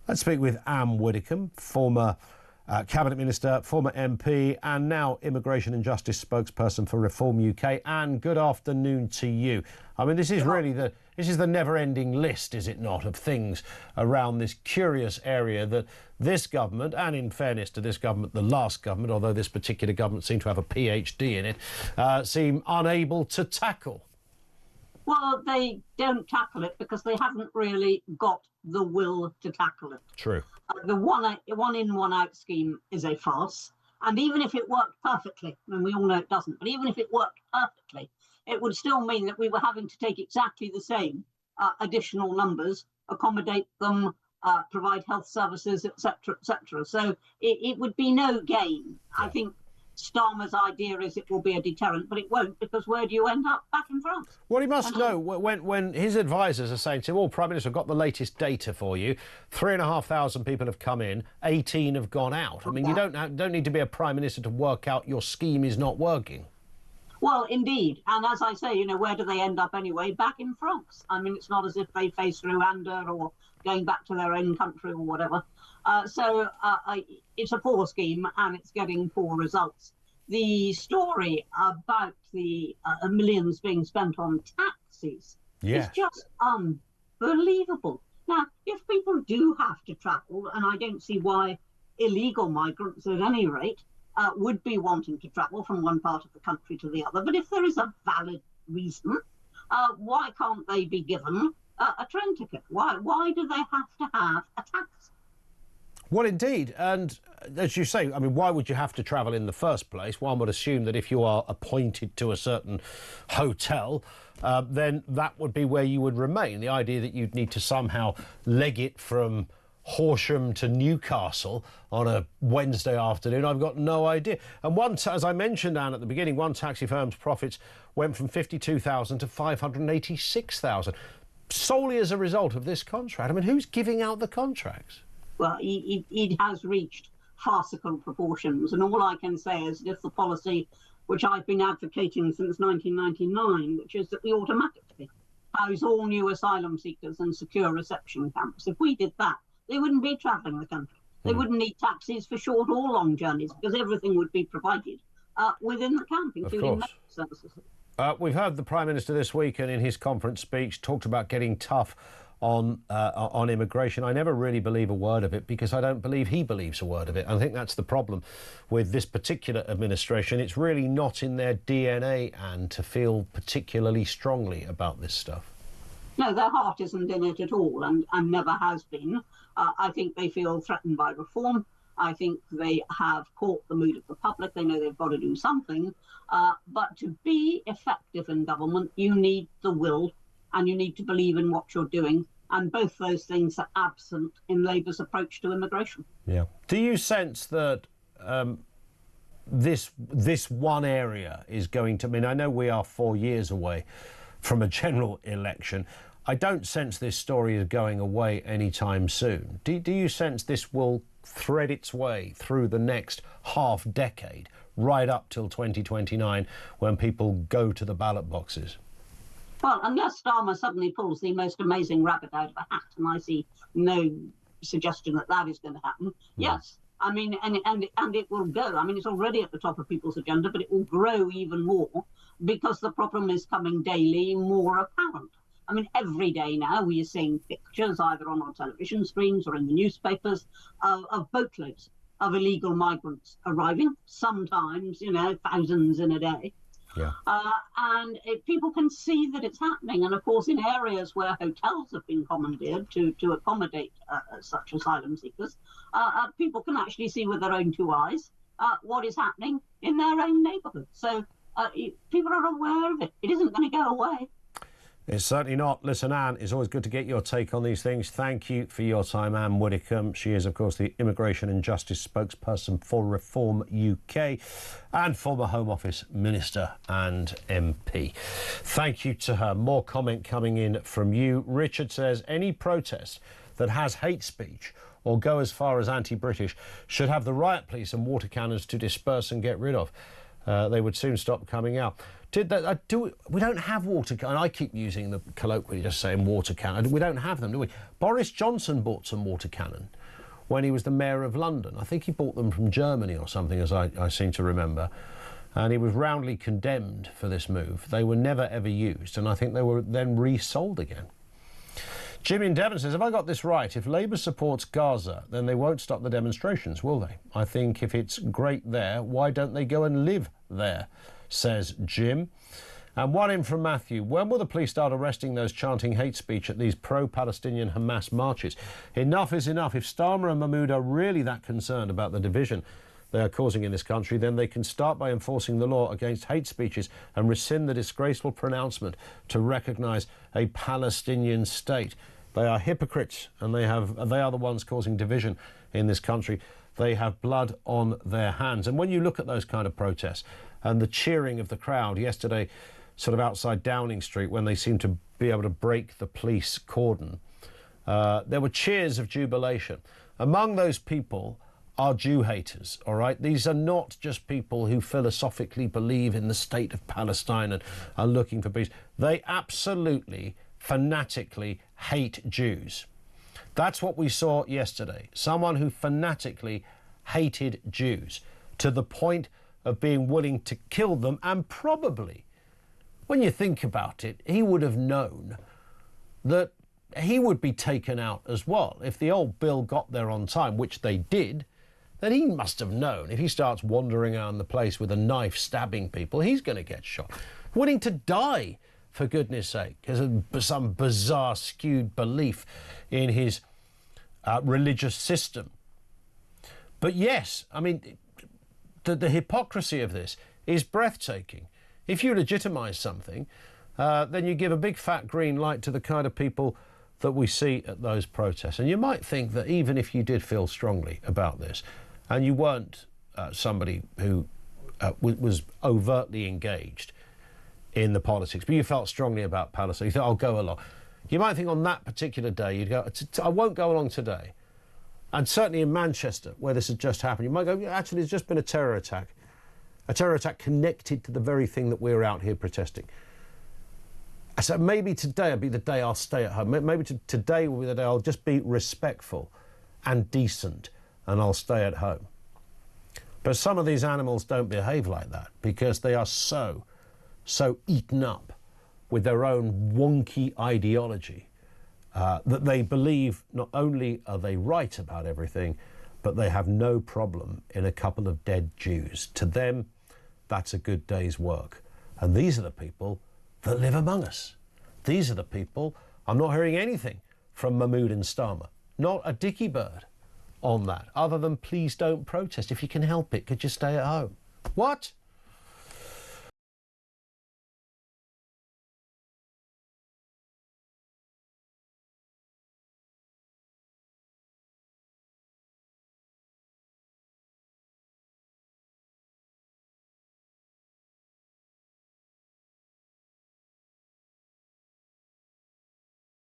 Let's speak with Ann Widdecombe, former Cabinet Minister, former MP and now Immigration and Justice spokesperson for Reform UK. Ann, good afternoon to you. I mean, this is really the never-ending list, is it not, of things around this curious area that this government, and in fairness to this government, the last government, although this particular government seemed to have a PhD in it, seem unable to tackle. Well, they don't tackle it because they haven't really got the will to tackle it. True. The one in, one out scheme is a farce. And even if it worked perfectly, and we all know it doesn't, but even if it worked perfectly, it would still mean that we were having to take exactly the same additional numbers, accommodate them, provide health services, etc., etc. So it would be no gain. Yeah. I think Starmer's idea is it will be a deterrent, but it won't, because where do you end up? Back in France. Well, he must know when his advisors are saying to him, "Oh, Prime Minister, I've got the latest data for you. 3,500 people have come in, 18 have gone out." I mean, you don't need to be a Prime Minister to work out your scheme is not working. Well, indeed. And as I say, where do they end up anyway? Back in France. I mean, it's not as if they face Rwanda or going back to their own country or whatever. So it's a poor scheme and it's getting poor results. The story about the millions being spent on taxis is just unbelievable. Now, if people do have to travel, and I don't see why illegal migrants at any rate would be wanting to travel from one part of the country to the other, but if there is a valid reason, why can't they be given a train ticket? Why do they have to have a tax? Well, indeed. And as you say, I mean, why would you have to travel in the first place? One would assume that if you are appointed to a certain hotel, then that would be where you would remain. The idea that you'd need to somehow leg it from Horsham to Newcastle on a Wednesday afternoon, I've got no idea. And as I mentioned, Anne, at the beginning, one taxi firm's profits went from 52,000 to 586,000 solely as a result of this contract. I mean, who's giving out the contracts? Well, it has reached farcical proportions, and all I can say is that if the policy which I've been advocating since 1999, which is that we automatically house all new asylum seekers in secure reception camps, if we did that, they wouldn't be travelling the country. They wouldn't need taxis for short or long journeys because everything would be provided within the camp, including medical services. We've heard the Prime Minister this week and in his conference speech talked about getting tough on immigration. I never really believe a word of it because I don't believe he believes a word of it. I think that's the problem with this particular administration. It's really not in their DNA, and to feel particularly strongly about this stuff. No, their heart isn't in it at all, and never has been. I think they feel threatened by reform. I think they have caught the mood of the public. They know they've got to do something. But to be effective in government, you need the will and you need to believe in what you're doing. And both those things are absent in Labour's approach to immigration. Yeah. Do you sense that this one area is going to... I mean, I know we are 4 years away from a general election. I don't sense this story is going away anytime soon. Do you sense this will thread its way through the next half decade, right up till 2029, when people go to the ballot boxes? Well, unless Starmer suddenly pulls the most amazing rabbit out of a hat, and I see no suggestion that that is going to happen, yes. I mean, and it will go. I mean, it's already at the top of people's agenda, but it will grow even more because the problem is coming daily more apparent. I mean, every day now we are seeing pictures either on our television screens or in the newspapers of boatloads of illegal migrants arriving, sometimes, thousands in a day. Yeah. And people can see that it's happening. And of course, in areas where hotels have been commandeered to accommodate such asylum seekers, people can actually see with their own two eyes what is happening in their own neighbourhood. So people are aware of it. It isn't going to go away. It's certainly not. Listen, Anne, it's always good to get your take on these things. Thank you for your time, Ann Widdecombe. She is, of course, the Immigration and Justice spokesperson for Reform UK and former Home Office Minister and MP. Thank you to her. More comment coming in from you. Richard says, any protest that has hate speech or go as far as anti-British should have the riot police and water cannons to disperse and get rid of. They would soon stop coming out. We don't have water cannons. I keep using the colloquially just saying water cannon. We don't have them, do we? Boris Johnson bought some water cannon. when he was the mayor of London. I think he bought them from Germany or something, as I seem to remember. And he was roundly condemned for this move. They were never, ever used, and I think they were then resold again. Jim in Devon says, have I got this right? If Labour supports Gaza, then they won't stop the demonstrations, will they? I think if it's great there, why don't they go and live there, says Jim. And one in from Matthew. When will the police start arresting those chanting hate speech at these pro-Palestinian Hamas marches? Enough is enough. If Starmer and Mahmoud are really that concerned about the division they are causing in this country, then they can start by enforcing the law against hate speeches and rescind the disgraceful pronouncement to recognise a Palestinian state. They are hypocrites, and they are the ones causing division in this country. They have blood on their hands. And when you look at those kind of protests and the cheering of the crowd yesterday, sort of outside Downing Street, when they seemed to be able to break the police cordon, there were cheers of jubilation. Among those people are Jew haters, all right? These are not just people who philosophically believe in the state of Palestine and are looking for peace. They absolutely, fanatically hate Jews. That's what we saw yesterday. Someone who fanatically hated Jews to the point of being willing to kill them, and probably, when you think about it, he would have known that he would be taken out as well. If the old bill got there on time, which they did, then he must have known if he starts wandering around the place with a knife stabbing people, he's going to get shot. Willing to die, for goodness sake, because of some bizarre skewed belief in his religious system. But yes, I mean, the hypocrisy of this is breathtaking. If you legitimise something, then you give a big fat green light to the kind of people that we see at those protests. And you might think that even if you did feel strongly about this, and you weren't somebody who was overtly engaged in the politics, but you felt strongly about Palestine, you thought, I'll go along. You might think on that particular day, you'd go, I won't go along today. And certainly in Manchester, where this has just happened, you might go, actually, there's just been a terror attack connected to the very thing that we're out here protesting. So maybe today will be the day I'll stay at home. Maybe today will be the day I'll just be respectful and decent and I'll stay at home. But some of these animals don't behave like that because they are so eaten up with their own wonky ideology that they believe not only are they right about everything, but they have no problem in a couple of dead Jews. To them, that's a good day's work. And these are the people that live among us. These are the people. I'm not hearing anything from Mahmoud and Starmer. Not a dicky bird on that, other than please don't protest. If you can help it, could you stay at home? What?